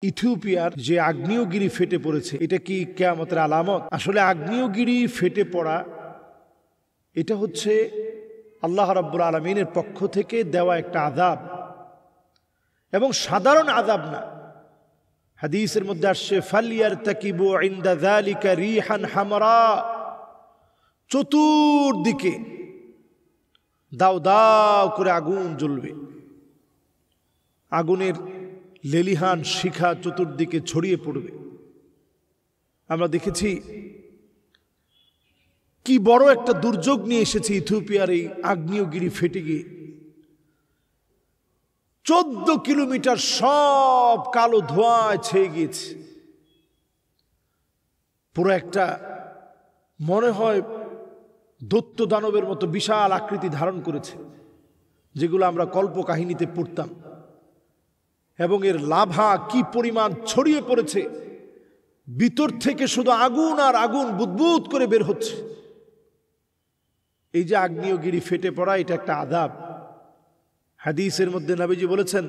ইথিওপিয়ার যে আগ্নেয়গিরি ফেটে পড়েছে, এটা কি কিয়ামতের আলামত? আসলে আগ্নেয়গিরি ফেটে পড়া এটা হচ্ছে আল্লাহ রাব্বুল আলামিনের পক্ষ থেকে দেওয়া একটা আযাব, এবং সাধারণ আযাব না। হাদিসের মধ্যে আসছে ফালিয়ারতাকিবু ইনদা যালিকা রিহান হামরা, চতুর্দিকে দাও দাও করে আগুন জ্বলবে, আগুনের লেলিহান শিখা চতুর্দিকে ছড়িয়ে পড়বে। আমরা দেখেছি কি বড় একটা দুর্যোগ নিয়ে এসেছে ইথিওপিয়ার এই আগ্নেয়গিরি ফেটে গিয়ে। 14 কিলোমিটার সব কালো ধোঁয়ায় ছেয়ে গিয়েছে। পুরো একটা মনে হয় দৈত্য দানবের মতো বিশাল আকৃতি ধারণ করেছে, যেগুলো আমরা কল্পকাহিনীতে পড়তাম। এবং এর লাভা কি পরিমাণ ছড়িয়ে পড়েছে, ভিতর থেকে শুধু আগুন আর আগুন বুদবুদ করে বের হচ্ছে। এই যে আগ্নেয়গিরি ফেটে পড়া, এটা একটা আযাব। হাদিসের মধ্যে নবীজি বলেছেন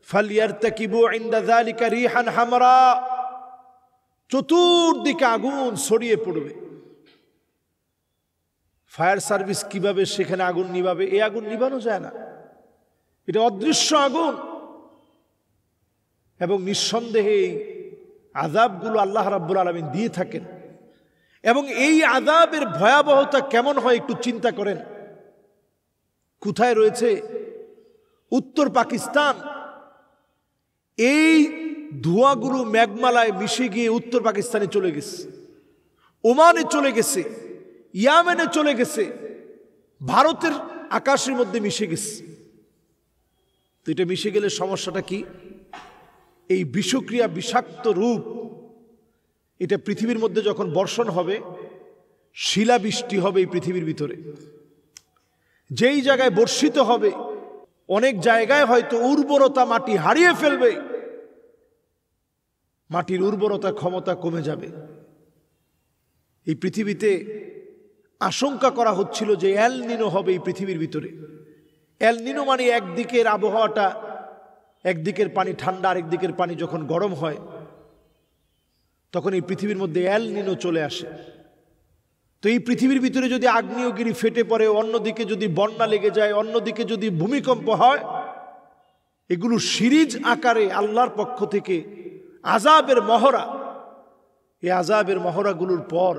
ফালিয়ারতাকিবু ইনদা যালিকা রিহান হামরা, চতুর্দিকে আগুন ছড়িয়ে পড়বে। ফায়ার সার্ভিস কিভাবে সেখানে আগুন নিভাবে? এই আগুন নিভানো যায় না, এটা অদৃশ্য আগুন। এবং নিঃসন্দেহে এই আযাবগুলো আল্লাহ রাব্বুল আলামিন দিয়ে থাকেন। এবং এই আযাবের ভয়াবহতা কেমন হয় একটু চিন্তা করেন। কোথায় রয়েছে? উত্তর পাকিস্তান। এই ধোঁয়াগুলো মেঘমালায় মিশে গিয়ে উত্তর পাকিস্তানে চলে গেছে, ওমানে চলে গেছে, ইয়ামেনে চলে গেছে, ভারতের আকাশের মধ্যে মিশে গেছে। তো এটা মিশে গেলে সমস্যাটা কি? এই বিষক্রিয়া বিষাক্ত রূপ এটা পৃথিবীর মধ্যে যখন বর্ষণ হবে, শিলাবৃষ্টি হবে এই পৃথিবীর ভিতরে। যেই জায়গায় বর্ষিত হবে, অনেক জায়গায় হয়তো উর্বরতা মাটি হারিয়ে ফেলবে, মাটির উর্বরতা ক্ষমতা কমে যাবে। এই পৃথিবীতে আশঙ্কা করা হচ্ছিল যে এল নিনো হবে এই পৃথিবীর ভিতরে। এল নিনো মানে একদিকের আবহাওয়াটা, একদিকের পানি ঠান্ডা, আরেকদিকের পানি যখন গরম হয়, তখন এই পৃথিবীর মধ্যে এল নিনো চলে আসে। তো এই পৃথিবীর ভিতরে যদি আগ্নেয়গিরি ফেটে পড়ে, অন্যদিকে যদি বন্যা লেগে যায়, অন্যদিকে যদি ভূমিকম্প হয়, এগুলো সিরিজ আকারে আল্লাহর পক্ষ থেকে আযাবের মহড়া। এই আযাবের মহড়াগুলোর পর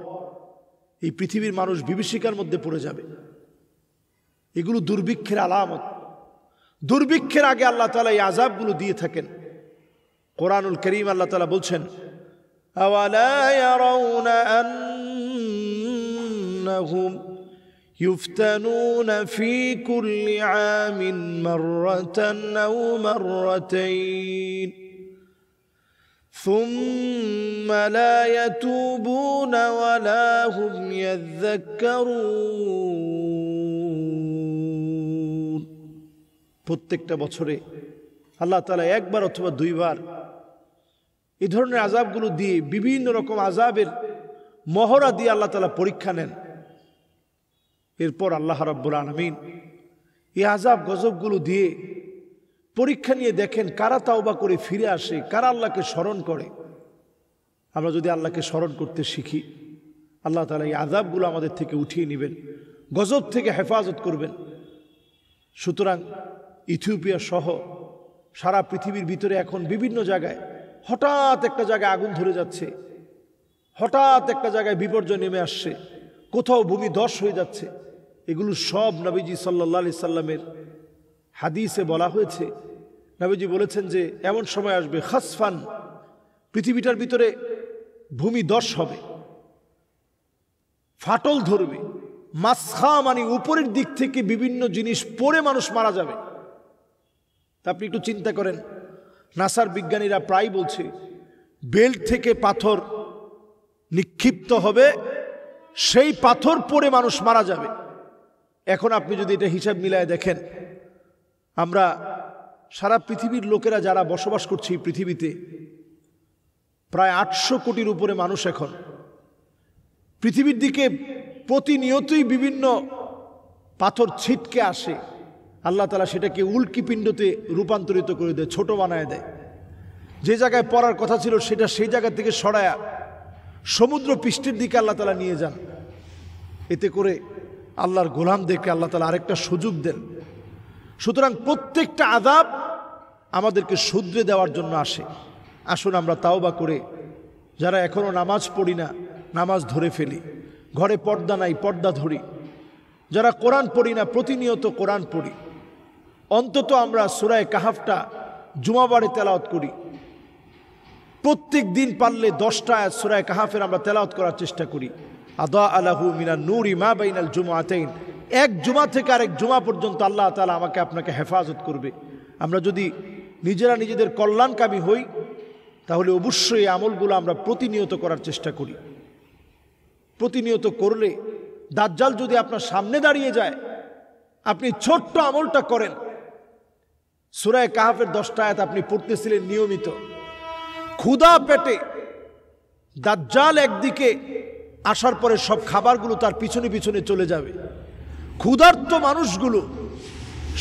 এই পৃথিবীর মানুষ বিভীষিকার মধ্যে পড়ে যাবে। এগুলো দুর্ভিক্ষের আলামত। দুর্ভিক্ষের আগে আল্লাহ তাআলা এই আযাবগুলো দিয়ে থাকেন। কোরআনুল কারীম আল্লাহ তাআলা বলছেন আওয়ালা ইয়ারাউনা আন্নাহুম ইফতানুনা ফি কুল্লি আমিন মাররাতান আও মাররাতাইন সুম্মা লা ইয়াতুবুনা ওয়ালা হুম ইয়াযাক্কারুন। প্রত্যেকটা বছরে আল্লাহ তাআলা একবার অথবা দুইবার এই ধরনের আযাবগুলো দিয়ে, বিভিন্ন রকম আযাবের মহড়া দিয়ে আল্লাহ তাআলা পরীক্ষা নেন। এরপর আল্লাহ রাব্বুল আলামিন এই আযাব গজবগুলো দিয়ে পরীক্ষা নিয়ে দেখেন কারা তাওবা করে ফিরে আসে, কারা আল্লাহকে স্মরণ করে। আমরা যদি আল্লাহকে স্মরণ করতে শিখি, আল্লাহ তাআলা এই আযাবগুলো আমাদের থেকে উঠিয়ে নেবেন, গজব থেকে হেফাজত করবেন। সুতরাং ইথিওপিয়া সহ সারা পৃথিবীর ভিতরে এখন বিভিন্ন জায়গায় হঠাৎ একটা জায়গায় আগুন ধরে যাচ্ছে, হঠাৎ একটা জায়গায় বিপর্যয় নেমে আসছে, কোথাও ভূমি ধস হয়ে যাচ্ছে। এগুলো সব নবীজি সাল্লাল্লাহু আলাইহি সাল্লামের হাদিসে বলা হয়েছে। নবীজি বলেছেন যে এমন সময় আসবে খাসফান, পৃথিবীটার ভিতরে ভূমি ধস হবে, ফাটল ধরবে, মাসখা মানে উপরের দিক থেকে বিভিন্ন জিনিস পড়ে মানুষ মারা যাবে। তা আপনি একটু চিন্তা করেন, নাসার বিজ্ঞানীরা প্রায় বলছে বেল্ট থেকে পাথর নিক্ষিপ্ত হবে, সেই পাথর পড়ে মানুষ মারা যাবে। এখন আপনি যদি এটা হিসাব মিলায় দেখেন, আমরা সারা পৃথিবীর লোকেরা যারা বসবাস করছে এই পৃথিবীতে, প্রায় 800 কোটির উপরে মানুষ এখন পৃথিবীর দিকে প্রতিনিয়তই বিভিন্ন পাথর ছিটকে আসে। আল্লাহ তাআলা সেটাকে উল্কিপিণ্ডতে রূপান্তরিত করে দেয়, ছোট বানায় দেয়। যে জায়গায় পড়ার কথা ছিল সেটা সেই জায়গা থেকে সরায়া সমুদ্র পৃষ্ঠের দিকে আল্লাহ তাআলা নিয়ে যান। এতে করে আল্লাহর গোলামদেরকে আল্লাহ তাআলা আরেকটা সুযোগ দেন। সুতরাং প্রত্যেকটা আযাব আমাদেরকে শুধরে দেওয়ার জন্য আসে। আসুন আমরা তাওবা করে, যারা এখনও নামাজ পড়ি না নামাজ ধরে ফেলি, ঘরে পর্দা নাই পর্দা ধরি, যারা কোরআন পড়ি না প্রতিনিয়ত কোরআন পড়ি, অন্তত আমরা সূরা কাহাফটা জুমাবারে তেলাওয়াত করি। প্রত্যেক দিন পারলে 10টা আয়াত সূরা কাহাফের আমরা তেলাওয়াত করার চেষ্টা করি। আদা আলাহু মিনান নূরি মা বাইনাল জুমআতাইন, এক জুমা থেকে আরেক জুমা পর্যন্ত আল্লাহ তাআলা আমাকে আপনাকে হেফাজত করবে। আমরা যদি নিজেরা নিজেদের কল্যাণকামী হই তাহলে অবশ্যই এই আমলগুলো আমরা প্রতিনিয়ত করার চেষ্টা করি। প্রতিনিয়ত করলে দাজ্জাল যদি আপনার সামনে দাঁড়িয়ে যায়, আপনি ছোট্ট আমলটা করেন, সূরা কাহাফের 10টা আয়াত আপনি পড়তেছিলেন নিয়মিত, ক্ষুধা পেটে দাজ্জাল একদিকে আসার পরে সব খাবারগুলো তার পিছনে পিছনে চলে যাবে। ক্ষুধার্ত মানুষগুলো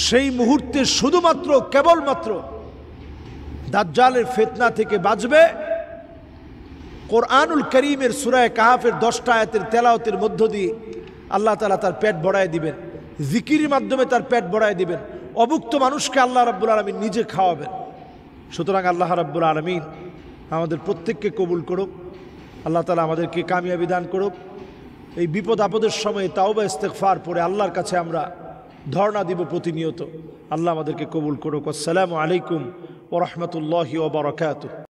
সেই মুহূর্তে শুধুমাত্র কেবলমাত্র দাজ্জালের ফিতনা থেকে বাঁচবে। কোরআনুল কারীমের সূরা কাহাফের 10টা আয়াতের তেলাওয়াতের মধ্য দিয়ে আল্লাহ তাআলা তার পেট ভরায় দিবেন, জিকিরের মাধ্যমে তার পেট ভরায় দিবেন। অভুক্ত মানুষকে আল্লাহ রাব্বুল আলামিন নিজে খাওয়াবেন। সুতরাং আল্লাহ রাব্বুল আলামিন আমাদের প্রত্যেককে কবুল করুক। আল্লাহ তাআলা আমাদেরকে কামিয়াবি দান করুক। এই বিপদ আপদের সময়ে তাওবা ইস্তেগফার পড়ে আল্লাহর কাছে আমরা ধর্ণা দিব প্রতিনিয়ত। আল্লাহ আমাদেরকে কবুল করুক। আসসালামু আলাইকুম ওয়া রাহমাতুল্লাহি ওয়া বারাকাতুহু।